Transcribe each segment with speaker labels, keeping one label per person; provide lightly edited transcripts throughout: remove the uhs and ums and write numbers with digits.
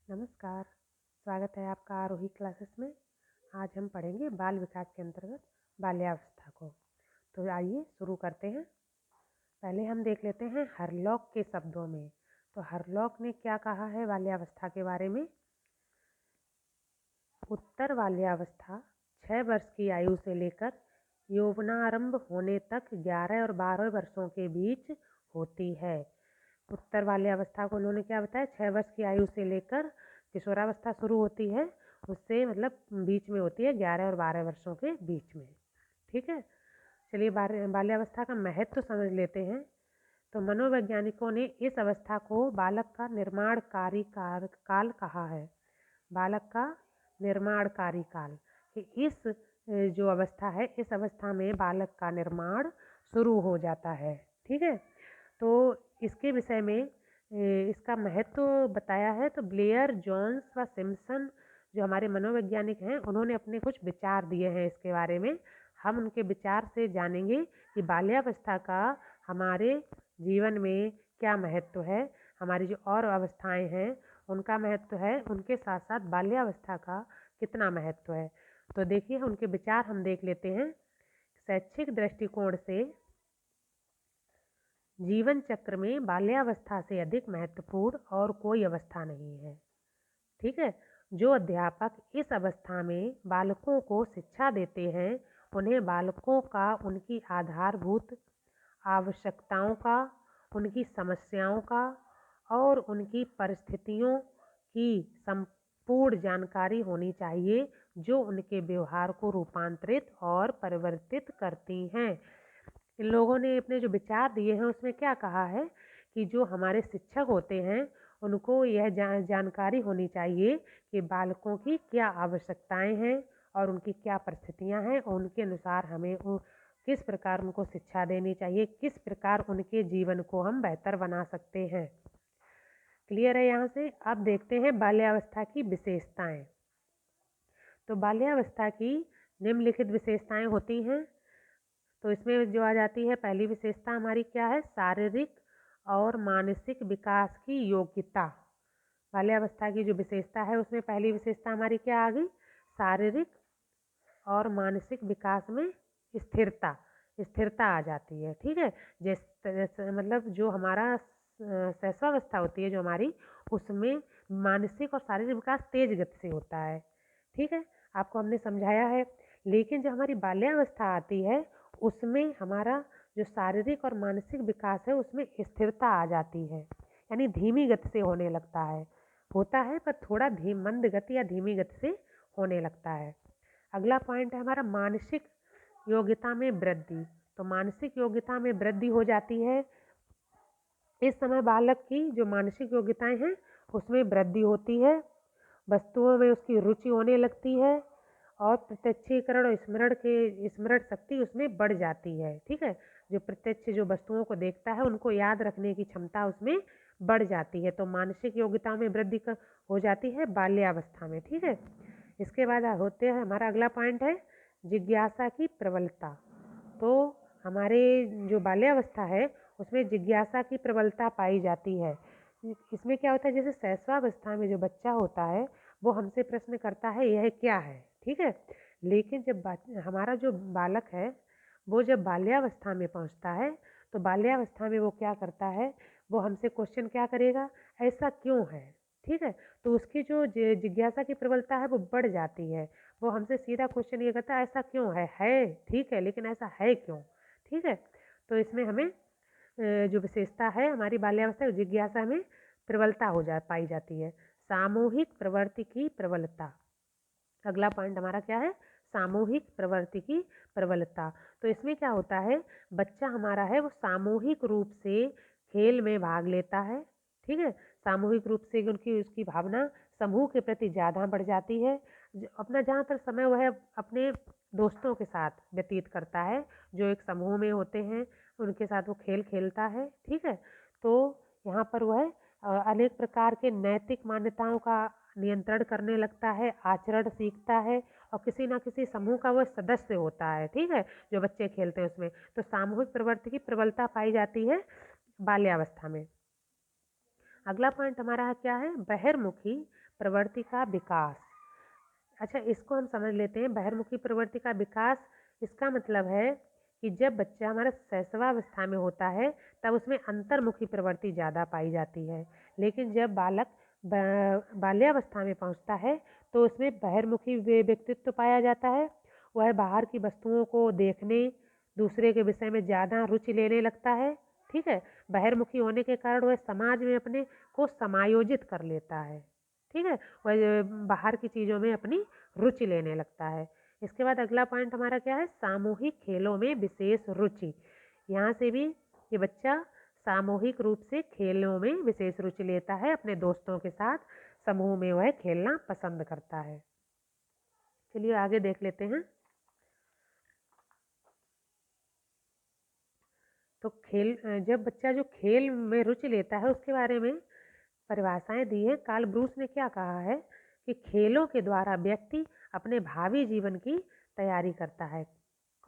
Speaker 1: नमस्कार, स्वागत है आपका आरोही क्लासेस में। आज हम पढ़ेंगे बाल विकास के अंतर्गत बाल्यावस्था को। तो आइए शुरू करते हैं। पहले हम देख लेते हैं हरलॉक के शब्दों में। तो हरलॉक ने क्या कहा है बाल्यावस्था के बारे में। उत्तर बाल्यावस्था 6 वर्ष की आयु से लेकर यौवनारंभ होने तक 11 और 12 वर्षों के बीच होती है। उत्तर बाल्यावस्था को उन्होंने क्या बताया, 6 वर्ष की आयु से लेकर किशोरावस्था शुरू होती है, उससे मतलब बीच में होती है 11 और 12 वर्षों के बीच में। ठीक है, चलिए बाल्यावस्था का महत्व समझ लेते हैं। तो मनोवैज्ञानिकों ने इस अवस्था को बालक का निर्माणकारी काल कहा है। बालक का निर्माणकारी काल कि इस जो अवस्था है, इस अवस्था में बालक का निर्माण शुरू हो जाता है। ठीक है, तो इसके विषय में इसका महत्व बताया है। तो ब्लेयर, जोन्स व सिम्पसन जो हमारे मनोवैज्ञानिक हैं, उन्होंने अपने कुछ विचार दिए हैं इसके बारे में। हम उनके विचार से जानेंगे कि बाल्यावस्था का हमारे जीवन में क्या महत्व है, हमारी जो और अवस्थाएं हैं उनका महत्व है, उनके साथ साथ बाल्यावस्था का कितना महत्व है। तो देखिए उनके विचार हम देख लेते हैं। शैक्षिक दृष्टिकोण से जीवन चक्र में बाल्यावस्था से अधिक महत्वपूर्ण और कोई अवस्था नहीं है। ठीक है, जो अध्यापक इस अवस्था में बालकों को शिक्षा देते हैं, उन्हें बालकों का उनकी आधारभूत आवश्यकताओं का, उनकी समस्याओं का और उनकी परिस्थितियों की संपूर्ण जानकारी होनी चाहिए, जो उनके व्यवहार को रूपांतरित और परिवर्तित करती हैं। इन लोगों ने अपने जो विचार दिए हैं उसमें क्या कहा है कि जो हमारे शिक्षक होते हैं उनको यह जानकारी होनी चाहिए कि बालकों की क्या आवश्यकताएं हैं और उनकी क्या परिस्थितियां हैं, और उनके अनुसार हमें किस प्रकार उनको शिक्षा देनी चाहिए, किस प्रकार उनके जीवन को हम बेहतर बना सकते हैं। क्लियर है यहाँ से। अब देखते हैं बाल्यावस्था की विशेषताएं। तो बाल्यावस्था की निम्नलिखित विशेषताएं होती हैं। तो इसमें जो आ जाती है, पहली विशेषता हमारी क्या है, शारीरिक और मानसिक विकास की योग्यता। बाल्यावस्था की जो विशेषता है उसमें पहली विशेषता हमारी क्या आ गई, शारीरिक और मानसिक विकास में स्थिरता स्थिरता आ जाती है। ठीक है, जैसे मतलब जो हमारा शैशवावस्था होती है जो हमारी, उसमें मानसिक और शारीरिक विकास तेज गति से होता है। ठीक है, आपको हमने समझाया है। लेकिन जो हमारी बाल्यावस्था आती है उसमें हमारा जो शारीरिक और मानसिक विकास है उसमें स्थिरता आ जाती है, यानी धीमी गति से होने लगता है, होता है पर थोड़ा मंद गति या धीमी गति से होने लगता है। अगला पॉइंट है हमारा मानसिक योग्यता में वृद्धि। तो मानसिक योग्यता में वृद्धि हो जाती है। इस समय बालक की जो मानसिक योग्यताएं हैं उसमें वृद्धि होती है, वस्तुओं में उसकी रुचि होने लगती है और प्रत्यक्षीकरण और स्मरण शक्ति उसमें बढ़ जाती है। ठीक है, जो प्रत्यक्ष जो वस्तुओं को देखता है उनको याद रखने की क्षमता उसमें बढ़ जाती है। तो मानसिक योग्यताओं में वृद्धि हो जाती है बाल्यावस्था में। ठीक है, इसके बाद होते हैं हमारा अगला पॉइंट है जिज्ञासा की प्रबलता। तो हमारे जो बाल्यावस्था है उसमें जिज्ञासा की प्रबलता पाई जाती है। इसमें क्या होता है, जैसे शैशवावस्था में जो बच्चा होता है वो हमसे प्रश्न करता है यह क्या है। ठीक है, लेकिन जब हमारा जो बालक है वो जब बाल्यावस्था में पहुंचता है तो बाल्यावस्था में वो क्या करता है, वो हमसे क्वेश्चन क्या करेगा, ऐसा क्यों है। ठीक है, तो उसकी जो जिज्ञासा की प्रबलता है वो बढ़ जाती है। वो हमसे सीधा क्वेश्चन ये करता है ऐसा क्यों है ठीक है, लेकिन ऐसा है क्यों। ठीक है, तो इसमें हमें जो विशेषता है हमारी बाल्यावस्था जिज्ञासा में प्रबलता पाई जाती है। सामूहिक प्रवृत्ति की प्रबलता, अगला पॉइंट हमारा क्या है, सामूहिक प्रवृत्ति की प्रबलता। तो इसमें क्या होता है, बच्चा हमारा है वो सामूहिक रूप से खेल में भाग लेता है। ठीक है, सामूहिक रूप से उनकी उसकी भावना समूह के प्रति ज़्यादा बढ़ जाती है। अपना ज़्यादातर समय वह अपने दोस्तों के साथ व्यतीत करता है जो एक समूह में होते हैं, उनके साथ वो खेल खेलता है। ठीक है, तो यहाँ पर वह अनेक प्रकार के नैतिक मान्यताओं का नियंत्रण करने लगता है, आचरण सीखता है और किसी ना किसी समूह का वह सदस्य होता है। ठीक है, जो बच्चे खेलते हैं उसमें। तो सामूहिक प्रवृत्ति की प्रबलता पाई जाती है बाल्यावस्था में। अगला पॉइंट हमारा क्या है, बहिर्मुखी प्रवृत्ति का विकास। अच्छा, इसको हम समझ लेते हैं। बहिर्मुखी प्रवृत्ति का विकास, इसका मतलब है कि जब बच्चा हमारा शैशवावस्था में होता है तब उसमें अंतर्मुखी प्रवृत्ति ज़्यादा पाई जाती है, लेकिन जब बालक बाल्यावस्था में पहुंचता है तो उसमें बहिर्मुखी व्यक्तित्व पाया जाता है। वह बाहर की वस्तुओं को देखने, दूसरे के विषय में ज़्यादा रुचि लेने लगता है। ठीक है, बहिर्मुखी होने के कारण वह समाज में अपने को समायोजित कर लेता है। ठीक है, वह बाहर की चीज़ों में अपनी रुचि लेने लगता है। इसके बाद अगला पॉइंट हमारा क्या है, सामूहिक खेलों में विशेष रुचि। यहाँ से भी ये बच्चा सामूहिक रूप से खेलों में विशेष रुचि लेता है, अपने दोस्तों के साथ समूह में वह खेलना पसंद करता है। चलिए आगे देख लेते हैं। तो जब बच्चा जो खेल में रुचि लेता है उसके बारे में परिभाषाएं दी है। कार्ल ब्रूस ने क्या कहा है कि खेलों के द्वारा व्यक्ति अपने भावी जीवन की तैयारी करता है।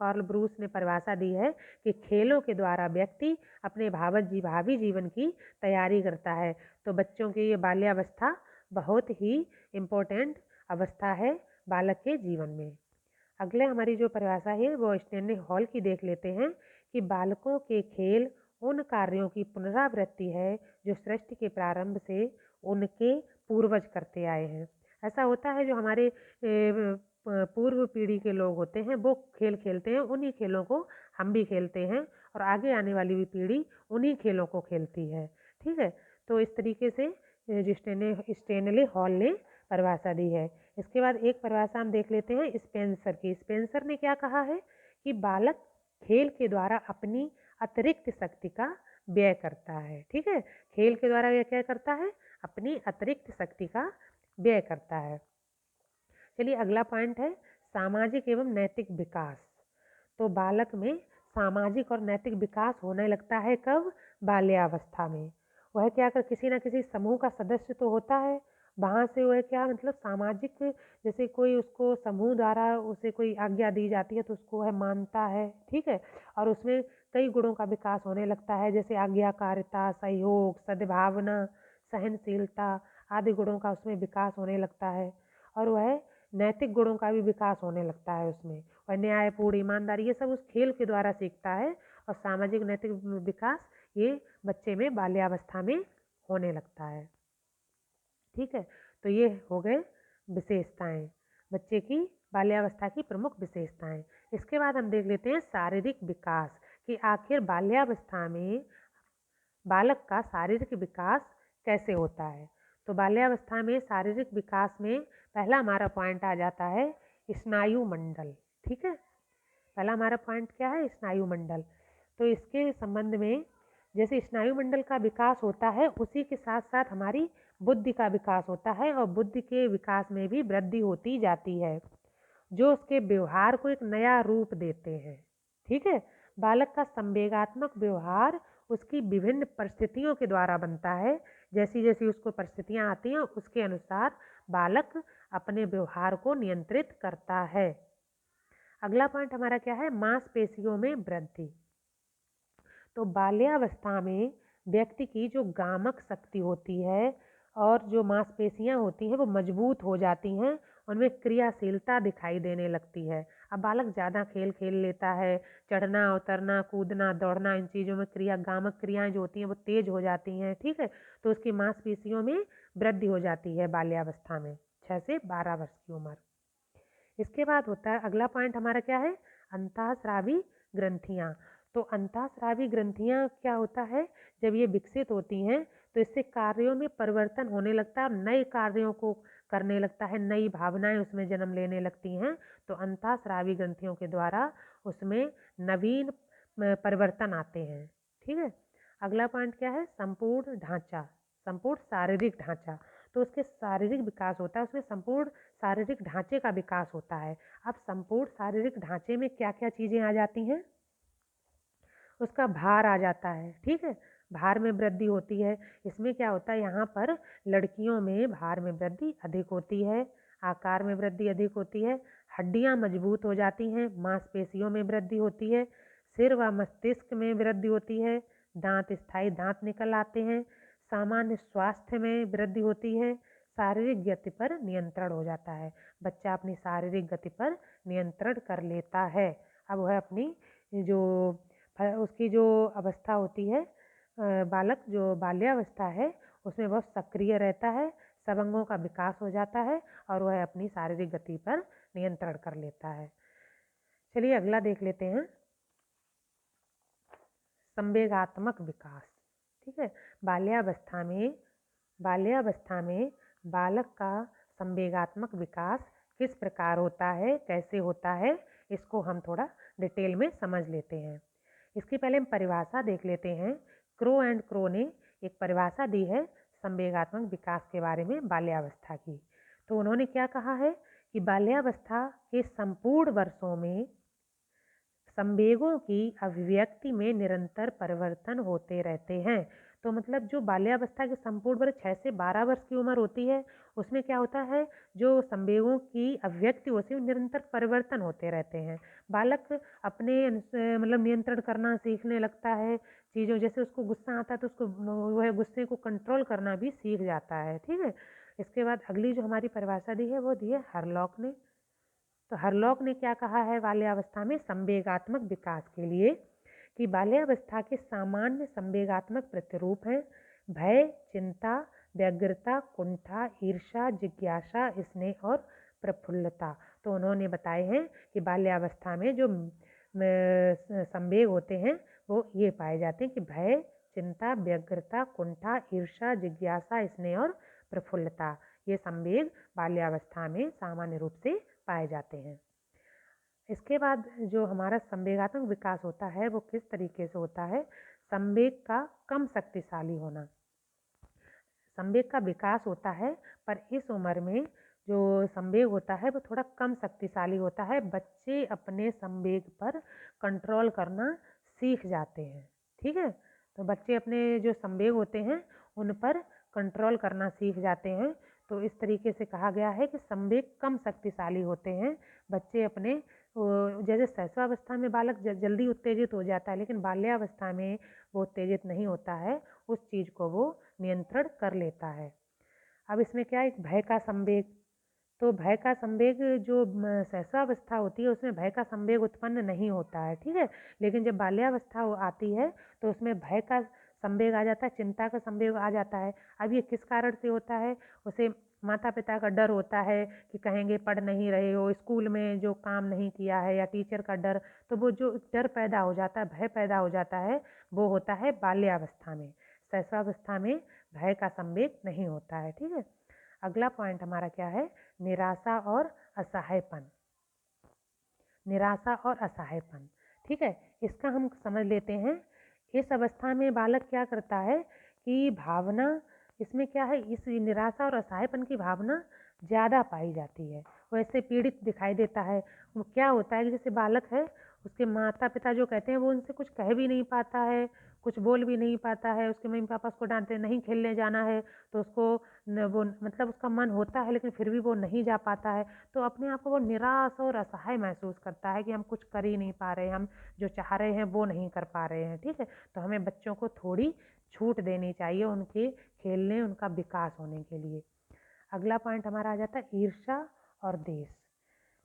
Speaker 1: कार्ल ब्रूस ने परिभाषा दी है कि खेलों के द्वारा व्यक्ति अपने भावी जीवन की तैयारी करता है। तो बच्चों की ये बाल्यावस्था बहुत ही इम्पोर्टेंट अवस्था है बालक के जीवन में। अगले हमारी जो परिभाषा है वो स्टैनली हॉल की देख लेते हैं कि बालकों के खेल उन कार्यों की पुनरावृत्ति है जो सृष्टि के प्रारंभ से उनके पूर्वज करते आए हैं। ऐसा होता है जो हमारे पूर्व पीढ़ी के लोग होते हैं वो खेल खेलते हैं, उन्हीं खेलों को हम भी खेलते हैं और आगे आने वाली भी पीढ़ी उन्हीं खेलों को खेलती है। ठीक है, तो इस तरीके से जो स्टैनली हॉल ने परिभाषा दी है। इसके बाद एक परिभाषा हम देख लेते हैं स्पेंसर की। स्पेंसर ने क्या कहा है कि बालक खेल के द्वारा अपनी अतिरिक्त शक्ति का व्यय करता है। ठीक है, खेल के द्वारा वह क्या करता है, अपनी अतिरिक्त शक्ति का व्यय करता है। चलिए अगला पॉइंट है सामाजिक एवं नैतिक विकास। तो बालक में सामाजिक और नैतिक विकास होने लगता है कब, बाल्यावस्था में। वह क्या कर किसी ना किसी समूह का सदस्य तो होता है, वहाँ से वह क्या मतलब सामाजिक, जैसे कोई उसको समूह द्वारा उसे कोई आज्ञा दी जाती है तो उसको वह मानता है। ठीक है, और उसमें कई गुणों का विकास होने लगता है, जैसे आज्ञाकारिता, सहयोग, सद्भावना, सहनशीलता आदि गुणों का उसमें विकास होने लगता है। और वह नैतिक गुणों का भी विकास होने लगता है उसमें, और न्यायपूर्ण, ईमानदारी, ये सब उस खेल के द्वारा सीखता है। और सामाजिक नैतिक विकास ये बच्चे में बाल्यावस्था में होने लगता है। ठीक है, तो ये हो गए विशेषताएं, बच्चे की बाल्यावस्था की प्रमुख विशेषताएं। इसके बाद हम देख लेते हैं शारीरिक विकास कि आखिर बाल्यावस्था में बालक का शारीरिक विकास कैसे होता है। तो बाल्यावस्था में शारीरिक विकास में पहला हमारा पॉइंट आ जाता है स्नायु मंडल। ठीक है, पहला हमारा पॉइंट क्या है, स्नायु मंडल। तो इसके संबंध में जैसे स्नायु मंडल का विकास होता है उसी के साथ साथ हमारी बुद्धि का विकास होता है, और बुद्धि के विकास में भी वृद्धि होती जाती है जो उसके व्यवहार को एक नया रूप देते हैं। ठीक है, बालक का संवेगात्मक व्यवहार उसकी विभिन्न परिस्थितियों के द्वारा बनता है। जैसी जैसी उसको परिस्थितियां आती हैं उसके अनुसार बालक अपने व्यवहार को नियंत्रित करता है। अगला पॉइंट हमारा क्या है, मांसपेशियों में वृद्धि। तो बाल्यावस्था में व्यक्ति की जो गामक शक्ति होती है और जो मांसपेशियां होती हैं वो मजबूत हो जाती हैं, उनमें क्रियाशीलता दिखाई देने लगती है। अब बालक ज़्यादा खेल खेल लेता है, चढ़ना उतरना कूदना दौड़ना इन चीज़ों में गामक क्रियाएं जो होती हैं वो तेज हो जाती हैं। ठीक है, तो उसकी मांसपेशियों में वृद्धि हो जाती है बाल्यावस्था में 6 से 12 वर्ष की उम्र। इसके बाद होता है अगला पॉइंट हमारा क्या है, अंतःस्रावी ग्रंथियाँ। तो अंतःस्रावी ग्रंथियाँ क्या होता है, जब ये विकसित होती हैं तो इससे कार्यों में परिवर्तन होने लगता है और नए कार्यों को करने लगता है, नई भावनाएं उसमें जन्म लेने लगती हैं। तो अंतःस्रावी ग्रंथियों के द्वारा उसमें नवीन परिवर्तन आते हैं। ठीक है, अगला पॉइंट क्या है, संपूर्ण ढांचा, संपूर्ण शारीरिक ढांचा। तो उसके शारीरिक विकास होता है, उसमें संपूर्ण शारीरिक ढांचे का विकास होता है। अब संपूर्ण शारीरिक ढांचे में क्या क्या चीज़ें आ जाती हैं, उसका भार आ जाता है। ठीक है, भार में वृद्धि होती है। इसमें क्या होता है, यहाँ पर लड़कियों में भार में वृद्धि अधिक होती है, आकार में वृद्धि अधिक होती है, हड्डियाँ मजबूत हो जाती हैं, मांसपेशियों में वृद्धि होती है, सिर व मस्तिष्क में वृद्धि होती है, दांत स्थायी दांत निकल आते हैं, सामान्य स्वास्थ्य में वृद्धि होती है, शारीरिक गति पर नियंत्रण हो जाता है। बच्चा अपनी शारीरिक गति पर नियंत्रण कर लेता है। अब वह अपनी जो उसकी जो अवस्था होती है, बालक जो बाल्यावस्था है उसमें बहुत सक्रिय रहता है, सब अंगों का विकास हो जाता है और वह अपनी शारीरिक गति पर नियंत्रण कर लेता है। चलिए अगला देख लेते हैं, संवेगात्मक विकास। ठीक है, बाल्यावस्था में बालक का संवेगात्मक विकास किस प्रकार होता है, कैसे होता है, इसको हम थोड़ा डिटेल में समझ लेते हैं। इसकी पहले हम परिभाषा देख लेते हैं। क्रो एंड क्रो ने एक परिभाषा दी है संवेगात्मक विकास के बारे में बाल्यावस्था की। तो उन्होंने क्या कहा है कि बाल्यावस्था के संपूर्ण वर्षों में संवेगों की अभिव्यक्ति में निरंतर परिवर्तन होते रहते हैं। तो मतलब जो बाल्यावस्था के संपूर्ण वर्ष 6 से 12 वर्ष की उम्र होती है, उसमें क्या होता है, जो संवेगों की अभिव्यक्ति होती है निरंतर परिवर्तन होते रहते हैं। बालक अपने मतलब नियंत्रण करना सीखने लगता है चीज़ों, जैसे उसको गुस्सा आता है तो उसको वह गुस्से को कंट्रोल करना भी सीख जाता है। ठीक है, इसके बाद अगली जो हमारी परिभाषा दी है वो दी है हरलॉक ने। तो हरलॉक ने क्या कहा है बाल्यावस्था में संवेगात्मक विकास के लिए कि बाल्यावस्था के सामान्य संवेगात्मक प्रतिरूप हैं भय, चिंता, व्यग्रता, कुंठा, ईर्ष्या, जिज्ञासा, स्नेह और प्रफुल्लता। तो उन्होंने बताए हैं कि बाल्यावस्था में जो संवेग होते हैं वो ये पाए जाते हैं कि भय, चिंता, व्यग्रता, कुंठा, ईर्ष्या, जिज्ञासा, स्नेह और प्रफुल्लता, ये संवेग बाल्यावस्था में सामान्य रूप से पाए जाते हैं। इसके बाद जो हमारा संवेगात्मक विकास होता है वो किस तरीके से होता है, संवेग का कम शक्तिशाली होना। संवेग का विकास होता है पर इस उम्र में जो संवेग होता है वो थोड़ा कम शक्तिशाली होता है। बच्चे अपने संवेग पर कंट्रोल करना सीख जाते हैं। ठीक है, तो बच्चे अपने जो संवेग होते हैं उन पर कंट्रोल करना सीख जाते हैं। तो इस तरीके से कहा गया है कि संवेग कम शक्तिशाली होते हैं। बच्चे अपने जैसे शैशवावस्था में बालक जल्दी उत्तेजित हो जाता है, लेकिन बाल्यावस्था में वो उत्तेजित नहीं होता है, उस चीज़ को वो नियंत्रण कर लेता है। अब इसमें क्या है, एक भय का संवेग। तो भय का संवेग जो शैशवावस्था होती है उसमें भय का संवेग उत्पन्न नहीं होता है। ठीक है, लेकिन जब बाल्यावस्था आती है तो उसमें भय का संवेग आ जाता है, चिंता का संवेग आ जाता है। अब ये किस कारण से होता है, उसे माता पिता का डर होता है कि कहेंगे पढ़ नहीं रहे हो, स्कूल में जो काम नहीं किया है, या टीचर का डर। तो वो जो डर पैदा हो जाता है, भय पैदा हो जाता है, वो होता है बाल्यावस्था में। शैशवावस्था में भय का संवेग नहीं होता है। ठीक है, अगला पॉइंट हमारा क्या है, निराशा और असहायपन। निराशा और असहायपन, ठीक है, इसका हम समझ लेते हैं। इस अवस्था में बालक क्या करता है कि भावना, इसमें क्या है, इस निराशा और असहायपन की भावना ज़्यादा पाई जाती है, वो ऐसे पीड़ित दिखाई देता है। वो क्या होता है कि जैसे बालक है, उसके माता पिता जो कहते हैं वो उनसे कुछ कह भी नहीं पाता है, कुछ बोल भी नहीं पाता है। उसके मम्मी पापा उसको डांटते नहीं खेलने जाना है, तो उसको वो मतलब उसका मन होता है लेकिन फिर भी वो नहीं जा पाता है। तो अपने आप को वो निराश और असहाय महसूस करता है कि हम कुछ कर ही नहीं पा रहे हैं, हम जो चाह रहे हैं वो नहीं कर पा रहे हैं। ठीक है, तो हमें बच्चों को थोड़ी छूट देनी चाहिए उनके खेलने, उनका विकास होने के लिए। अगला पॉइंट हमारा आ जाता है ईर्ष्या और द्वेष।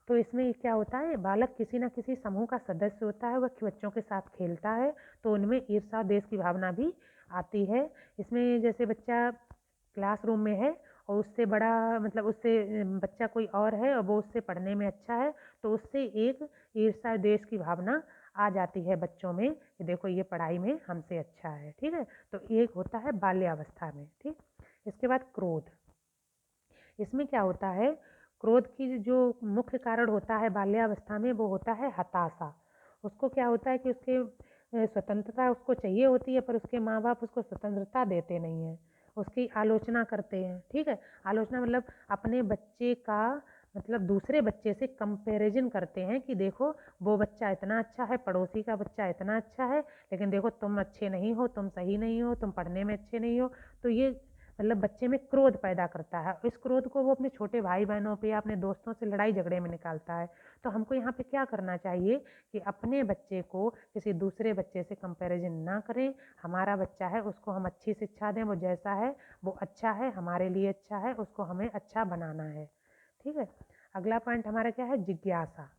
Speaker 1: तो इसमें क्या होता है, बालक किसी ना किसी समूह का सदस्य होता है, वह बच्चों के साथ खेलता है, तो उनमें ईर्ष्या और द्वेष की भावना भी आती है। इसमें जैसे बच्चा क्लासरूम में है और उससे बड़ा मतलब उससे बच्चा कोई और है और वो उससे पढ़ने में अच्छा है, तो उससे एक ईर्ष्या और द्वेष की भावना आ जाती है बच्चों में कि देखो ये पढ़ाई में हमसे अच्छा है। ठीक है, तो एक होता है बाल्यावस्था में। ठीक, इसके बाद क्रोध। इसमें क्या होता है, क्रोध की जो मुख्य कारण होता है बाल्यावस्था में वो होता है हताशा। उसको क्या होता है कि उसके स्वतंत्रता उसको चाहिए होती है, पर उसके माँ बाप उसको स्वतंत्रता देते नहीं हैं, उसकी आलोचना करते हैं। ठीक है, आलोचना मतलब अपने बच्चे का मतलब दूसरे बच्चे से कंपैरिजन करते हैं कि देखो वो बच्चा इतना अच्छा है, पड़ोसी का बच्चा इतना अच्छा है, लेकिन देखो तुम अच्छे नहीं हो, तुम सही नहीं हो, तुम पढ़ने में अच्छे नहीं हो। तो ये मतलब बच्चे में क्रोध पैदा करता है। इस क्रोध को वो अपने छोटे भाई बहनों पे या अपने दोस्तों से लड़ाई झगड़े में निकालता है। तो हमको यहाँ पे क्या करना चाहिए कि अपने बच्चे को किसी दूसरे बच्चे से कंपैरिजन ना करें। हमारा बच्चा है, उसको हम अच्छी शिक्षा दें, वो जैसा है वो अच्छा है, हमारे लिए अच्छा है, उसको हमें अच्छा बनाना है। ठीक है। अगला पॉइंट हमारा क्या है, जिज्ञासा।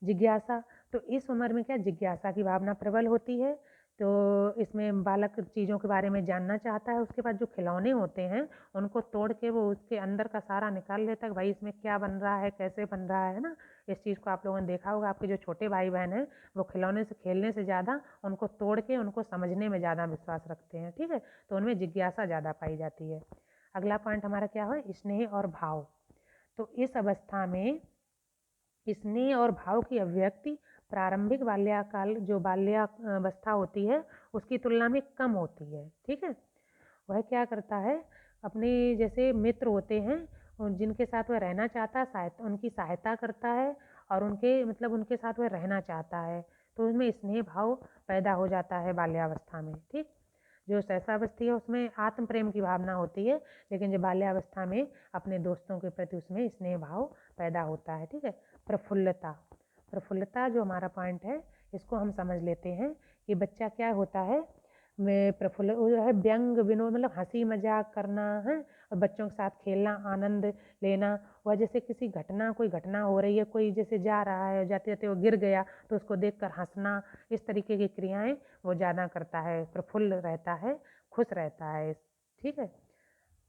Speaker 1: जिज्ञासा, तो इस उम्र में क्या जिज्ञासा की भावना प्रबल होती है। तो इसमें बालक चीज़ों के बारे में जानना चाहता है। उसके बाद जो खिलौने होते हैं उनको तोड़ के वो उसके अंदर का सारा निकाल लेता है, भाई इसमें क्या बन रहा है, कैसे बन रहा है ना। इस चीज़ को आप लोगों ने देखा होगा, आपके जो छोटे भाई बहन हैं वो खिलौने से खेलने से ज़्यादा उनको तोड़ के उनको समझने में ज़्यादा विश्वास रखते हैं। ठीक है, तो उनमें जिज्ञासा ज़्यादा पाई जाती है। अगला पॉइंट हमारा क्या है, स्नेह और भाव। तो इस अवस्था में स्नेह और भाव की अभिव्यक्ति प्रारंभिक बाल्यकाल जो बाल्यावस्था होती है उसकी तुलना में कम होती है। ठीक है, वह क्या करता है, अपने जैसे मित्र होते हैं जिनके साथ वह रहना चाहता है, उनकी सहायता करता है और उनके मतलब उनके साथ वह रहना चाहता है। तो उसमें स्नेह भाव पैदा हो जाता है बाल्यावस्था में। ठीक, जो शैशवावस्था है उसमें आत्म प्रेम की भावना होती है, लेकिन जो बाल्यावस्था में अपने दोस्तों के प्रति उसमें स्नेह भाव पैदा होता है। ठीक है। प्रफुल्लता, प्रफुल्लता जो हमारा पॉइंट है इसको हम समझ लेते हैं कि बच्चा क्या होता है, में प्रफुल्ल वो जो है व्यंग विनोद मतलब हंसी मजाक करना है और बच्चों के साथ खेलना, आनंद लेना। वह जैसे किसी घटना कोई घटना हो रही है, कोई जैसे जा रहा है, जाते जाते वो गिर गया तो उसको देखकर हंसना, इस तरीके की क्रियाएं वो ज़्यादा करता है, प्रफुल्ल रहता है, खुश रहता है। ठीक है।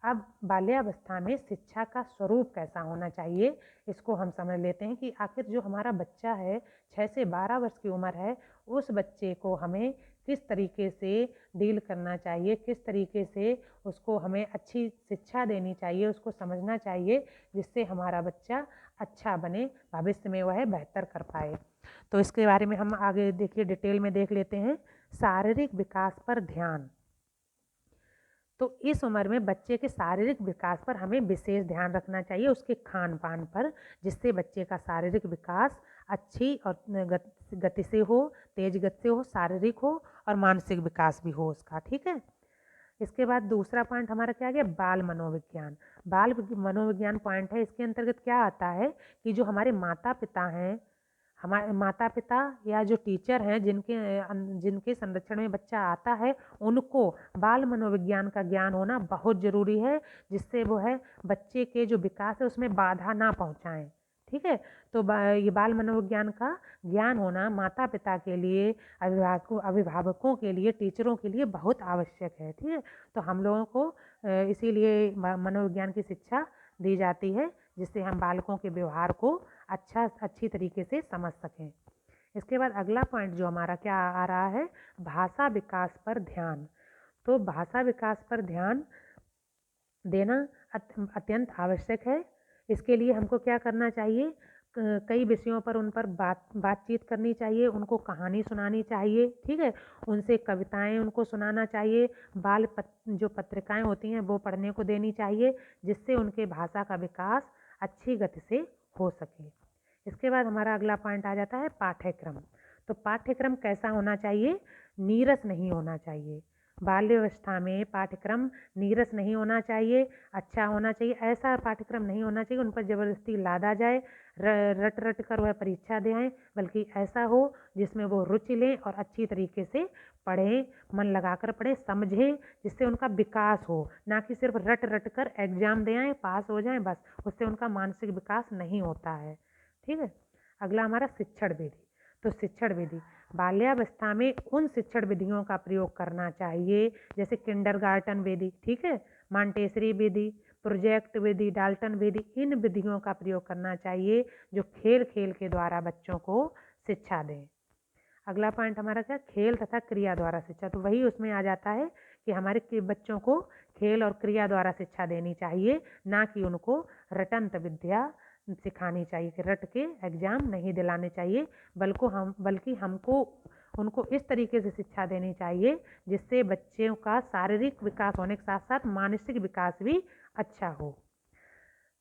Speaker 1: अब बाल्यावस्था में शिक्षा का स्वरूप कैसा होना चाहिए इसको हम समझ लेते हैं कि आखिर जो हमारा बच्चा है 6 से 12 वर्ष की उम्र है, उस बच्चे को हमें किस तरीके से डील करना चाहिए, किस तरीके से उसको हमें अच्छी शिक्षा देनी चाहिए, उसको समझना चाहिए जिससे हमारा बच्चा अच्छा बने, भविष्य में वह बेहतर कर पाए। तो इसके बारे में हम आगे देखिए डिटेल में देख लेते हैं। शारीरिक विकास पर ध्यान। तो इस उम्र में बच्चे के शारीरिक विकास पर हमें विशेष ध्यान रखना चाहिए, उसके खान पान पर, जिससे बच्चे का शारीरिक विकास अच्छी और गति से हो, तेज गति से हो, शारीरिक हो और मानसिक विकास भी हो उसका। ठीक है। इसके बाद दूसरा पॉइंट हमारा क्या आ गया, बाल मनोविज्ञान। मनोविज्ञान पॉइंट है, इसके अंतर्गत क्या आता है कि जो हमारे माता पिता हैं, हमारे माता पिता या जो टीचर हैं जिनके जिनके संरक्षण में बच्चा आता है, उनको बाल मनोविज्ञान का ज्ञान होना बहुत ज़रूरी है, जिससे वो है बच्चे के जो विकास है उसमें बाधा ना पहुंचाएं। ठीक है। तो ये बाल मनोविज्ञान का ज्ञान होना माता पिता के लिए, अभिभावकों के लिए, टीचरों के लिए बहुत आवश्यक है। ठीक है। तो हम लोगों को इसीलिए मनोविज्ञान की शिक्षा दी जाती है, जिससे हम बालकों के व्यवहार को अच्छी तरीके से समझ सकें। इसके बाद अगला पॉइंट जो हमारा क्या आ रहा है, भाषा विकास पर ध्यान। तो भाषा विकास पर ध्यान देना अत्यंत आवश्यक है। इसके लिए हमको क्या करना चाहिए, कई विषयों पर उन पर बातचीत करनी चाहिए, उनको कहानी सुनानी चाहिए। ठीक है। उनसे कविताएं उनको सुनाना चाहिए, जो पत्रिकाएं होती हैं वो पढ़ने को देनी चाहिए, जिससे उनके भाषा का विकास अच्छी गति से हो सके। इसके बाद हमारा अगला पॉइंट आ जाता है पाठ्यक्रम। तो पाठ्यक्रम कैसा होना चाहिए, नीरस नहीं होना चाहिए। बाल्यावस्था में पाठ्यक्रम नीरस नहीं होना चाहिए, अच्छा होना चाहिए। ऐसा पाठ्यक्रम नहीं होना चाहिए उन पर ज़बरदस्ती लादा जाए, रट रट कर वह परीक्षा दें, बल्कि ऐसा हो जिसमें वो रुचि लें और अच्छी तरीके से पढ़ें, मन लगाकर पढ़ें, समझें, जिससे उनका विकास हो, ना कि सिर्फ रट रट कर एग्जाम दे आएँ, पास हो जाएं, बस उससे उनका मानसिक विकास नहीं होता है। ठीक है। अगला हमारा शिक्षण विधि। तो शिक्षण विधि, बाल्यावस्था में उन शिक्षण विधियों का प्रयोग करना चाहिए जैसे किंडरगार्टन विधि, ठीक है, मांटेसरी विधि, प्रोजेक्ट विधि, डाल्टन विधि, इन विधियों का प्रयोग करना चाहिए जो खेल खेल के द्वारा बच्चों को शिक्षा दें। अगला पॉइंट हमारा क्या, खेल तथा क्रिया द्वारा शिक्षा। तो वही उसमें आ जाता है कि हमारे बच्चों को खेल और क्रिया द्वारा शिक्षा देनी चाहिए, ना कि उनको रटंत विद्या सिखानी चाहिए कि रट के एग्जाम नहीं दिलाने चाहिए, बल्कि हमको उनको इस तरीके से शिक्षा देनी चाहिए जिससे बच्चों का शारीरिक विकास होने के साथ साथ मानसिक विकास भी अच्छा हो।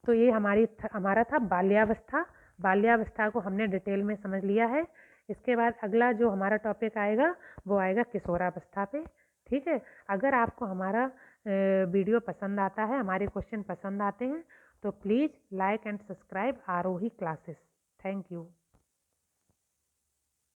Speaker 1: तो ये हमारा था बाल्यावस्था। बाल्यावस्था को हमने डिटेल में समझ लिया है। इसके बाद अगला जो हमारा टॉपिक आएगा वो आएगा किशोरावस्था पे। ठीक है। अगर आपको हमारा वीडियो पसंद आता है, हमारे क्वेश्चन पसंद आते हैं तो please like and subscribe Aarohi classes. Thank you.